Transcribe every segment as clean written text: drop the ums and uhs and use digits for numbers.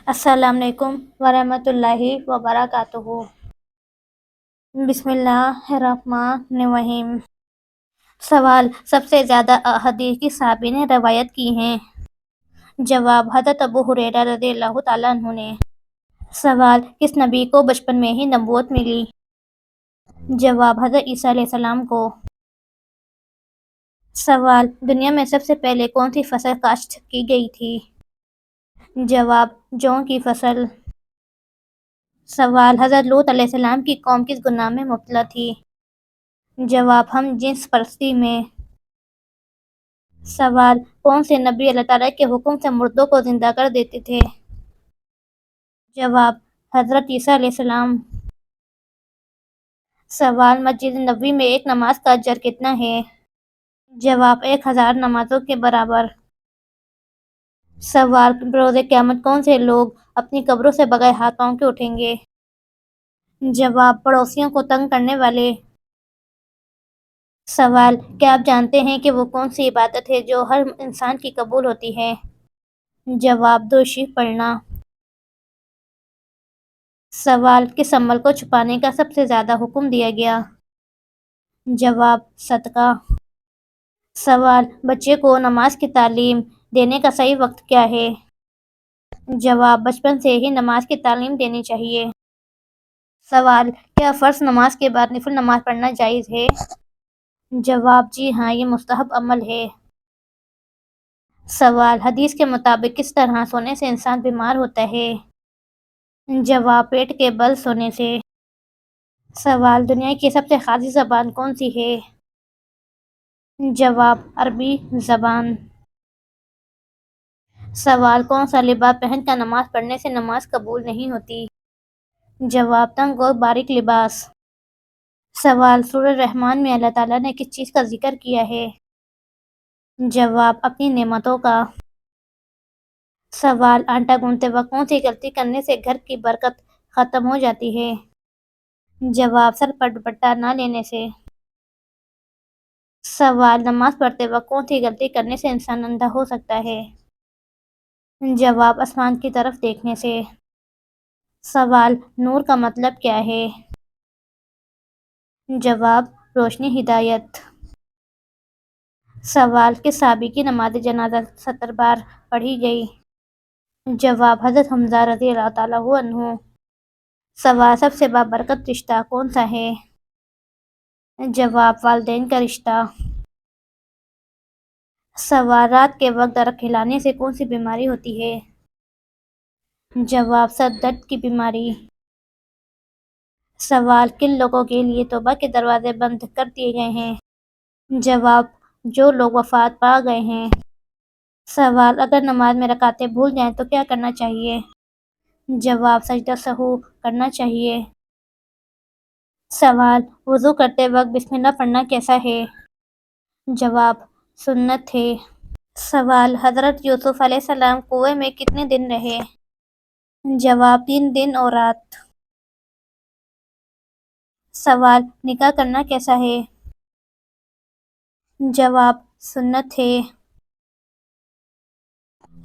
السلام علیکم ورحمۃ اللہ وبرکاتہ۔ بسم اللہ الرحمن الرحیم۔ سوال: سب سے زیادہ احادیث کس صحابی نے روایت کی ہیں؟ جواب: حضرت ابو ہریرہ رضی اللہ تعالیٰ عنہ نے۔ سوال: کس نبی کو بچپن میں ہی نبوت ملی؟ جواب: حضرت عیسیٰ علیہ السلام کو۔ سوال: دنیا میں سب سے پہلے کون سی فصل کاشت کی گئی تھی؟ جواب: جوں کی فصل۔ سوال: حضرت لوط علیہ السلام کی قوم کس گناہ میں مبتلا تھی؟ جواب: ہم جنس پرستی میں۔ سوال: کون سے نبی اللہ تعالیٰ کے حکم سے مردوں کو زندہ کر دیتے تھے؟ جواب: حضرت عیسیٰ علیہ السلام۔ سوال: مسجد نبوی میں ایک نماز کا اجر کتنا ہے؟ جواب: 1000 نمازوں کے برابر۔ سوال: بروز قیامت کون سے لوگ اپنی قبروں سے بغیر ہاتھ پاؤں کے اٹھیں گے؟ جواب: پڑوسیوں کو تنگ کرنے والے۔ سوال: کیا آپ جانتے ہیں کہ وہ کون سی عبادت ہے جو ہر انسان کی قبول ہوتی ہے؟ جواب: درود شریف پڑھنا۔ سوال: کس عمل کو چھپانے کا سب سے زیادہ حکم دیا گیا؟ جواب: صدقہ۔ سوال: بچے کو نماز کی تعلیم دینے کا صحیح وقت کیا ہے؟ جواب: بچپن سے ہی نماز کی تعلیم دینی چاہیے۔ سوال: کیا فرض نماز کے بعد نفل نماز پڑھنا جائز ہے؟ جواب: جی ہاں، یہ مستحب عمل ہے۔ سوال: حدیث کے مطابق کس طرح سونے سے انسان بیمار ہوتا ہے؟ جواب: پیٹ کے بل سونے سے۔ سوال: دنیا کی سب سے خاصی زبان کون سی ہے؟ جواب: عربی زبان۔ سوال: کون سا لباس پہن کر نماز پڑھنے سے نماز قبول نہیں ہوتی؟ جواب: تنگ اور باریک لباس۔ سوال: سورہ رحمان میں اللہ تعالیٰ نے کس چیز کا ذکر کیا ہے؟ جواب: اپنی نعمتوں کا۔ سوال: آٹا گوندتے وقت کون سی غلطی کرنے سے گھر کی برکت ختم ہو جاتی ہے؟ جواب: سر پر دوپٹہ نہ لینے سے۔ سوال: نماز پڑھتے وقت کون سی غلطی کرنے سے انسان اندھا ہو سکتا ہے؟ جواب: آسمان کی طرف دیکھنے سے۔ سوال: نور کا مطلب کیا ہے؟ جواب: روشنی، ہدایت۔ سوال: کس صحابی کی نماز جنازہ 70 بار پڑھی گئی؟ جواب: حضرت حمزہ رضی اللہ تعالیٰ عنہ۔ سوال: سب سے بابرکت رشتہ کون سا ہے؟ جواب: والدین کا رشتہ۔ سوال: رات کے وقت درخت ہلانے سے کون سی بیماری ہوتی ہے؟ جواب: سر درد کی بیماری۔ سوال: کن لوگوں کے لیے توبہ کے دروازے بند کر دیے گئے ہیں؟ جواب: جو لوگ وفات پا گئے ہیں۔ سوال: اگر نماز میں رکعتیں بھول جائیں تو کیا کرنا چاہیے؟ جواب: سجدہ سہو کرنا چاہیے۔ سوال: وضو کرتے وقت بسم اللہ پڑھنا کیسا ہے؟ جواب: سنت ہے۔ سوال: حضرت یوسف علیہ السلام کنویں میں کتنے دن رہے؟ جواب: 3 دن اور رات۔ سوال: نکاح کرنا کیسا ہے؟ جواب: سنت ہے۔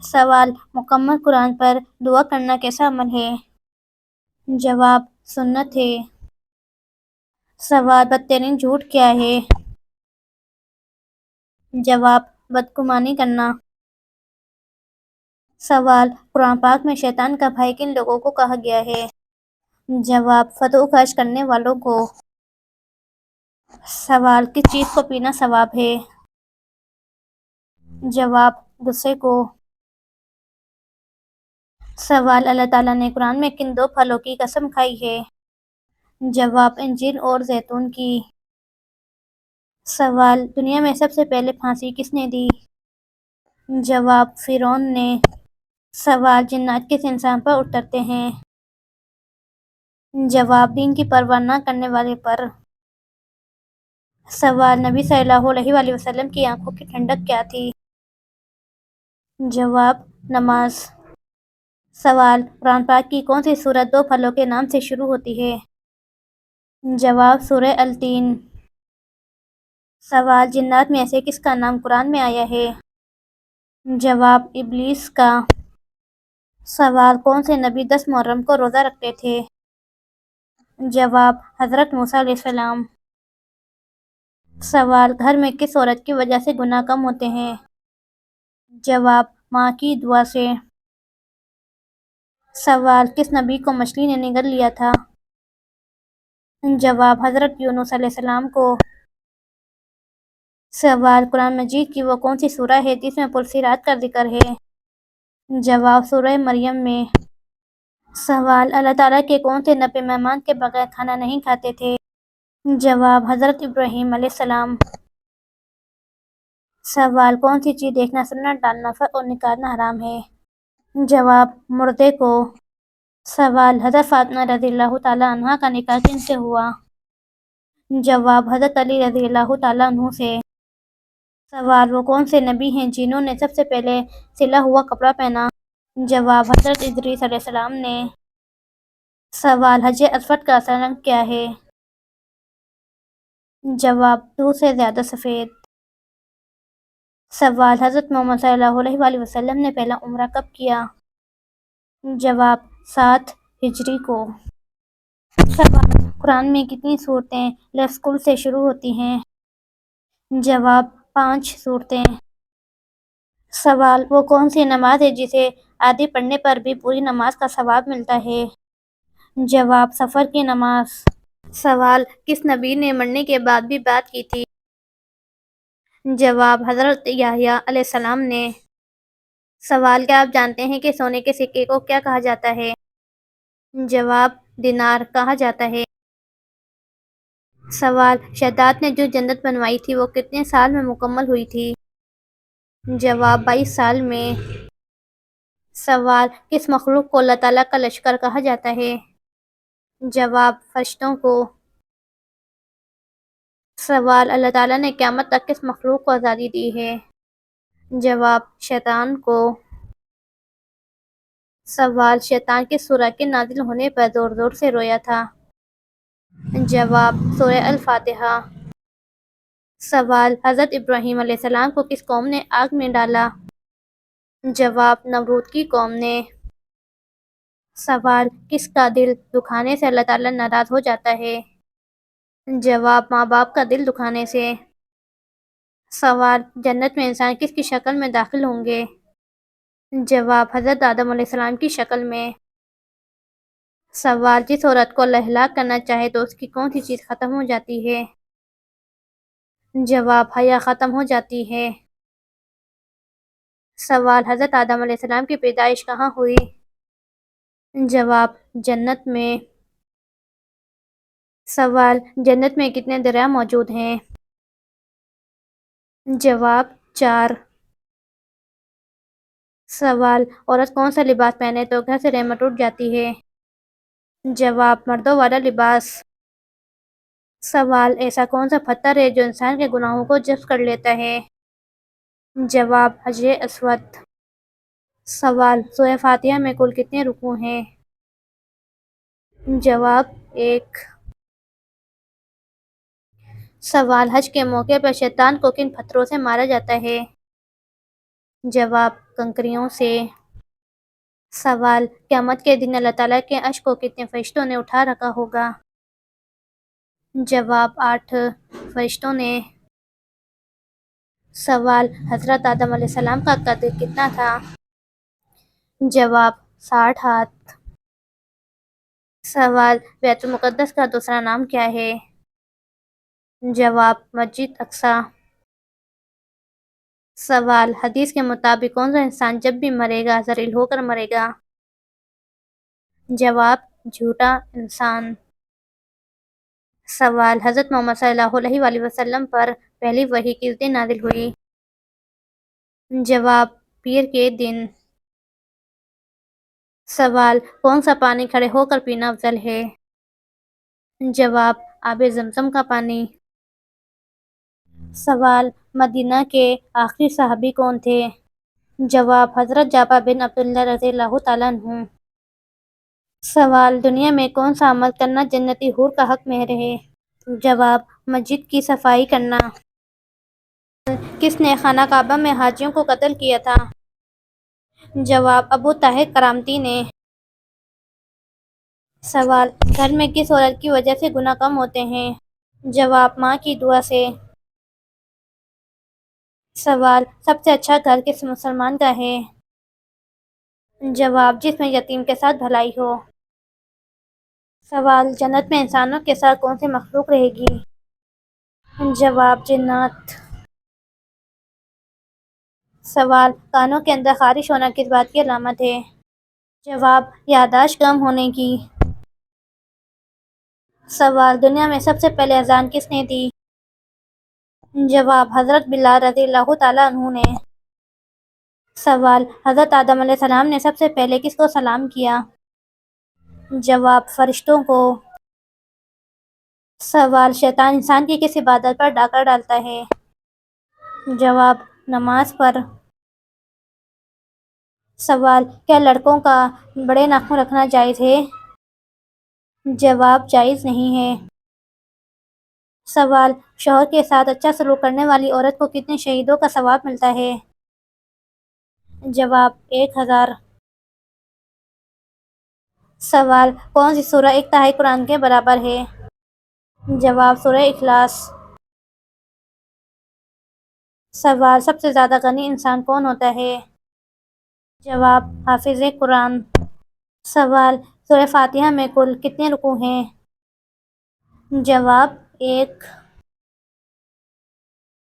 سوال: مکمل قرآن پر دعا کرنا کیسا عمل ہے؟ جواب: سنت ہے۔ سوال: بدترین جھوٹ کیا ہے؟ جواب: بدگمانی کرنا۔ سوال: قرآن پاک میں شیطان کا بھائی کن لوگوں کو کہا گیا ہے؟ جواب: فتوح خرچ کرنے والوں کو۔ سوال: کس چیز کو پینا ثواب ہے؟ جواب: غصے کو۔ سوال: اللہ تعالیٰ نے قرآن میں کن 2 پھلوں کی قسم کھائی ہے؟ جواب: انجیر اور زیتون کی۔ سوال: دنیا میں سب سے پہلے پھانسی کس نے دی؟ جواب: فرعون نے۔ سوال: جنات کس انسان پر اترتے ہیں؟ جواب: دین کی پرواہ نہ کرنے والے پر۔ سوال: نبی صلی اللہ علیہ وآلہ وسلم کی آنکھوں کی ٹھنڈک کیا تھی؟ جواب: نماز۔ سوال: قرآن پاک کی کون سی سورت 2 پھلوں کے نام سے شروع ہوتی ہے؟ جواب: سورہ التین۔ سوال: جنات میں سے کس کا نام قرآن میں آیا ہے؟ جواب: ابلیس کا۔ سوال کون سے نبی 10 محرم کو روزہ رکھتے تھے؟ جواب حضرت موسیٰ علیہ السلام۔ سوال گھر میں کس عورت کی وجہ سے گناہ کم ہوتے ہیں؟ جواب ماں کی دعا سے۔ سوال کس نبی کو مچھلی نے نگل لیا تھا؟ جواب حضرت یونس علیہ السلام کو۔ سوال قرآن مجید کی وہ کون سی سورہ ہے جس میں پرصراط کا ذکر ہے؟ جواب سورہ مریم میں۔ سوال اللہ تعالیٰ کے کون سے نبی مہمان کے بغیر کھانا نہیں کھاتے تھے؟ جواب حضرت ابراہیم علیہ السلام۔ سوال کون سی چیز دیکھنا سنت ڈالنا فرض اور نکالنا حرام ہے؟ جواب مردے کو۔ سوال حضرت فاطمہ رضی اللہ تعالیٰ عنہا کا نکاح کن سے ہوا؟ جواب حضرت علی رضی اللہ تعالیٰ عنہ سے۔ سوال وہ کون سے نبی ہیں جنہوں نے سب سے پہلے سلا ہوا کپڑا پہنا؟ جواب حضرت ادریس علیہ السلام نے۔ سوال حجر اسود کا اصل رنگ کیا ہے؟ جواب دودھ سے زیادہ سفید۔ سوال حضرت محمد صلی اللہ علیہ وآلہ وسلم نے پہلا عمرہ کب کیا؟ جواب 7 ہجری کو۔ سوال قرآن میں کتنی صورتیں لفظ کل سے شروع ہوتی ہیں؟ جواب 5 صورتیں۔ سوال وہ کون سی نماز ہے جسے آدھی پڑھنے پر بھی پوری نماز کا ثواب ملتا ہے؟ جواب سفر کی نماز۔ سوال کس نبی نے مرنے کے بعد بھی بات کی تھی؟ جواب حضرت یحییٰ علیہ السلام نے۔ سوال کیا آپ جانتے ہیں کہ سونے کے سکے کو کیا کہا جاتا ہے؟ جواب دینار کہا جاتا ہے۔ سوال شداد نے جو جنت بنوائی تھی وہ کتنے سال میں مکمل ہوئی تھی؟ جواب 22 سال میں۔ سوال کس مخلوق کو اللہ تعالیٰ کا لشکر کہا جاتا ہے؟ جواب فرشتوں کو۔ سوال اللہ تعالیٰ نے قیامت تک کس مخلوق کو آزادی دی ہے؟ جواب شیطان کو۔ سوال شیطان کس سورہ کے نازل ہونے پر زور زور سے رویا تھا؟ جواب سورہ الفاتحہ۔ سوال حضرت ابراہیم علیہ السلام کو کس قوم نے آگ میں ڈالا؟ جواب نمرود کی قوم نے۔ سوال کس کا دل دکھانے سے اللہ تعالیٰ ناراض ہو جاتا ہے؟ جواب ماں باپ کا دل دکھانے سے۔ سوال جنت میں انسان کس کی شکل میں داخل ہوں گے؟ جواب حضرت آدم علیہ السلام کی شکل میں۔ سوال جس عورت کو اللہ ہلاک کرنا چاہے تو اس کی کون سی چیز ختم ہو جاتی ہے؟ جواب حیا ختم ہو جاتی ہے۔ سوال حضرت آدم علیہ السلام کی پیدائش کہاں ہوئی؟ جواب جنت میں۔ سوال جنت میں کتنے دریا موجود ہیں؟ جواب 4۔ سوال عورت کون سا لباس پہنے تو گھر سے رحمت اٹھ جاتی ہے؟ جواب مردوں والا لباس۔ سوال ایسا کون سا پتھر ہے جو انسان کے گناہوں کو جذب کر لیتا ہے؟ جواب حجر اسود۔ سوال سورہ فاتحہ میں کل کتنے رکوع ہیں؟ جواب 1۔ سوال حج کے موقع پر شیطان کو کن پتھروں سے مارا جاتا ہے؟ جواب کنکریوں سے۔ سوال قیامت کے دن اللہ تعالیٰ کے عرش کو کتنے فرشتوں نے اٹھا رکھا ہوگا؟ جواب 8 فرشتوں نے۔ سوال حضرت آدم علیہ السلام کا قد کتنا تھا؟ جواب 60 ہاتھ۔ سوال بیت المقدس کا دوسرا نام کیا ہے؟ جواب مسجد اقصی۔ سوال حدیث کے مطابق کون سا انسان جب بھی مرے گا ذلیل ہو کر مرے گا؟ جواب جھوٹا انسان۔ سوال حضرت محمد صلی اللہ علیہ وآلہ وسلم پر پہلی وحی کس دن نازل ہوئی؟ جواب پیر کے دن۔ سوال کون سا پانی کھڑے ہو کر پینا افضل ہے؟ جواب آب زمزم کا پانی۔ سوال مدینہ کے آخری صحابی کون تھے؟ جواب حضرت جابر بن عبداللہ رضی اللہ تعالیٰ عنہ۔ سوال دنیا میں کون سا عمل کرنا جنتی حور کا حق مہر ہے؟ جواب مسجد کی صفائی کرنا۔ کس نے خانہ کعبہ میں حاجیوں کو قتل کیا تھا؟ جواب ابو طاہر کرامتی نے۔ سوال گھر میں کس عورت کی وجہ سے گناہ کم ہوتے ہیں؟ جواب ماں کی دعا سے۔ سوال سب سے اچھا گھر کس مسلمان کا ہے؟ جواب جس میں یتیم کے ساتھ بھلائی ہو۔ سوال جنت میں انسانوں کے ساتھ کون سی مخلوق رہے گی؟ جواب جنات۔ سوال کانوں کے اندر خارش ہونا کس بات کی علامت ہے؟ جواب یادداشت کم ہونے کی۔ سوال دنیا میں سب سے پہلے اذان کس نے دی؟ جواب حضرت بلال رضی اللہ تعالیٰ عنہ نے۔ سوال حضرت آدم علیہ السلام نے سب سے پہلے کس کو سلام کیا؟ جواب فرشتوں کو۔ سوال شیطان انسان کی کس عبادت پر ڈاکہ ڈالتا ہے؟ جواب نماز پر۔ سوال کیا لڑکوں کا بڑے ناخن رکھنا جائز ہے؟ جواب جائز نہیں ہے۔ سوال شوہر کے ساتھ اچھا سلوک کرنے والی عورت کو کتنے شہیدوں کا ثواب ملتا ہے؟ جواب 1000۔ سوال کون سی سورہ ایک تہائی قرآن کے برابر ہے؟ جواب سورہ اخلاص۔ سوال سب سے زیادہ غنی انسان کون ہوتا ہے؟ جواب حافظ قرآن۔ سوال سورہ فاتحہ میں کل کتنے رکوع ہیں؟ جواب 1۔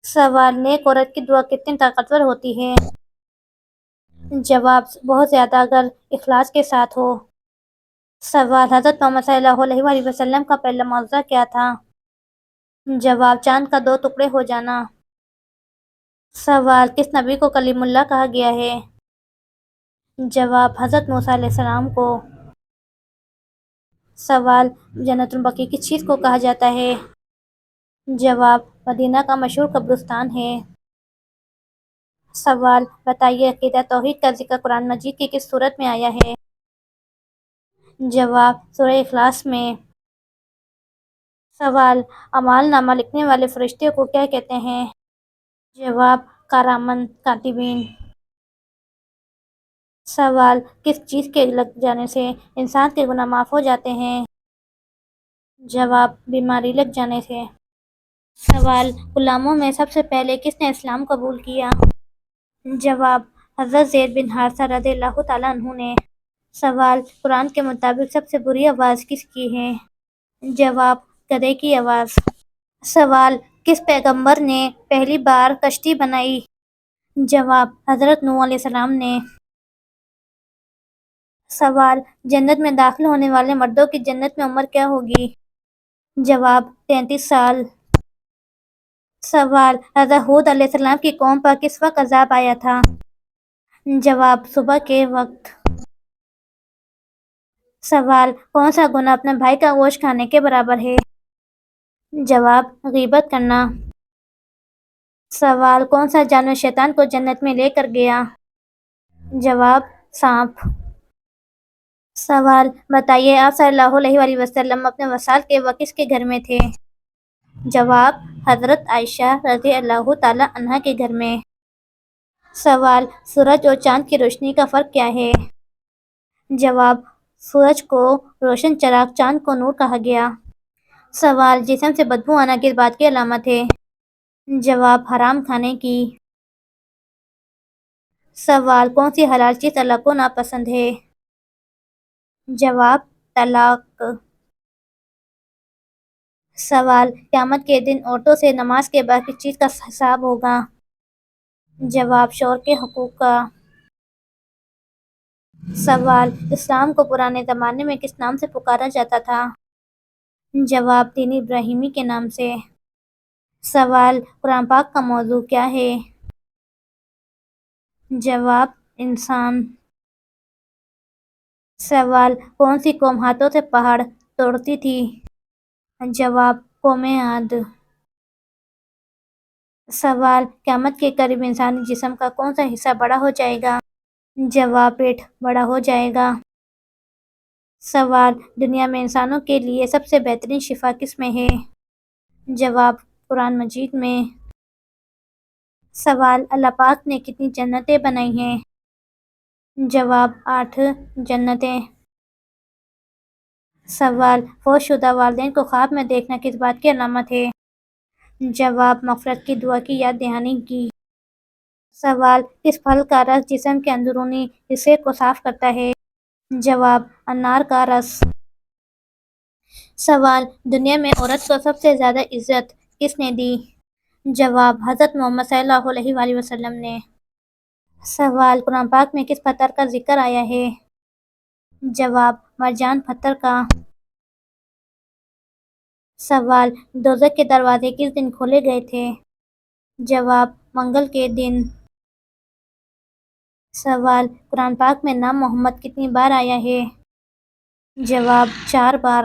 سوال نیک عورت کی دعا کتنی طاقتور ہوتی ہے؟ جواب بہت زیادہ اگر اخلاص کے ساتھ ہو۔ سوال حضرت محمد صلی اللہ علیہ وآلہ وسلم کا پہلا معجزہ کیا تھا؟ جواب چاند کا 2 ٹکڑے ہو جانا۔ سوال کس نبی کو کلیم اللہ کہا گیا ہے؟ جواب حضرت موسیٰ علیہ السلام کو۔ سوال جنت البقیع کس چیز کو کہا جاتا ہے؟ جواب مدینہ کا مشہور قبرستان ہے۔ سوال بتائیے عقیدہ توحید کا ذکر قرآن مجید کی کس سورت میں آیا ہے؟ جواب سورہ اخلاص میں۔ سوال اعمال نامہ لکھنے والے فرشتے کو کیا کہتے ہیں؟ جواب کارامن کاتبین۔ سوال کس چیز کے لگ جانے سے انسان کے گناہ معاف ہو جاتے ہیں؟ جواب بیماری لگ جانے سے۔ سوال غلاموں میں سب سے پہلے کس نے اسلام قبول کیا؟ جواب حضرت زید بن حارثہ رضی اللہ تعالیٰ عنہ نے۔ سوال قرآن کے مطابق سب سے بری آواز کس کی ہے؟ جواب گدھے کی آواز۔ سوال کس پیغمبر نے پہلی بار کشتی بنائی؟ جواب حضرت نوح علیہ السلام نے۔ سوال جنت میں داخل ہونے والے مردوں کی جنت میں عمر کیا ہوگی؟ جواب 33 سال۔ سوال حضرت ہود علیہ السلام کی قوم پر کس وقت عذاب آیا تھا؟ جواب صبح کے وقت۔ سوال کون سا گناہ اپنے بھائی کا گوشت کھانے کے برابر ہے؟ جواب غیبت کرنا۔ سوال کون سا جانور شیطان کو جنت میں لے کر گیا؟ جواب سانپ۔ سوال بتائیے آپ صلی اللہ علیہ وآلہ وسلم اپنے وصال کے وقت کس کے گھر میں تھے؟ جواب حضرت عائشہ رضی اللہ تعالیٰ عنہا کے گھر میں۔ سوال سورج اور چاند کی روشنی کا فرق کیا ہے؟ جواب سورج کو روشن چراغ، چاند کو نور کہا گیا۔ سوال جسم سے بدبو آنا کس بات کی علامت ہے؟ جواب حرام کھانے کی۔ سوال کون سی حلال چیز اللہ کو ناپسند ہے؟ جواب طلاق۔ سوال قیامت کے دن عورتوں سے نماز کے بعد کس چیز کا حساب ہوگا؟ جواب شوہر کے حقوق کا۔ سوال اسلام کو پرانے زمانے میں کس نام سے پکارا جاتا تھا؟ جواب دین ابراہیمی کے نام سے۔ سوال قرآن پاک کا موضوع کیا ہے؟ جواب انسان۔ سوال کون سی قوم ہاتھوں سے پہاڑ توڑتی تھی؟ جواب قوم عاد۔ سوال قیامت کے قریب انسانی جسم کا کون سا حصہ بڑا ہو جائے گا؟ جواب پیٹ بڑا ہو جائے گا۔ سوال دنیا میں انسانوں کے لیے سب سے بہترین شفا کس میں ہے؟ جواب قرآن مجید میں۔ سوال اللہ پاک نے کتنی جنتیں بنائی ہیں؟ جواب 8 جنتیں۔ سوال فوت شدہ والدین کو خواب میں دیکھنا کس بات کی علامت ہے؟ جواب مغفرت کی دعا کی یاد دہانی کی۔ سوال کس پھل کا رس جسم کے اندرونی حصے کو صاف کرتا ہے؟ جواب انار کا رس۔ سوال دنیا میں عورت کو سب سے زیادہ عزت کس نے دی؟ جواب حضرت محمد صلی اللہ علیہ وآلہ وسلم نے۔ سوال قرآن پاک میں کس پتھر کا ذکر آیا ہے؟ جواب مرجان پتھر کا۔ سوال دوزخ کے دروازے کس دن کھولے گئے تھے؟ جواب منگل کے دن۔ سوال قرآن پاک میں نام محمد کتنی بار آیا ہے؟ جواب 4 بار۔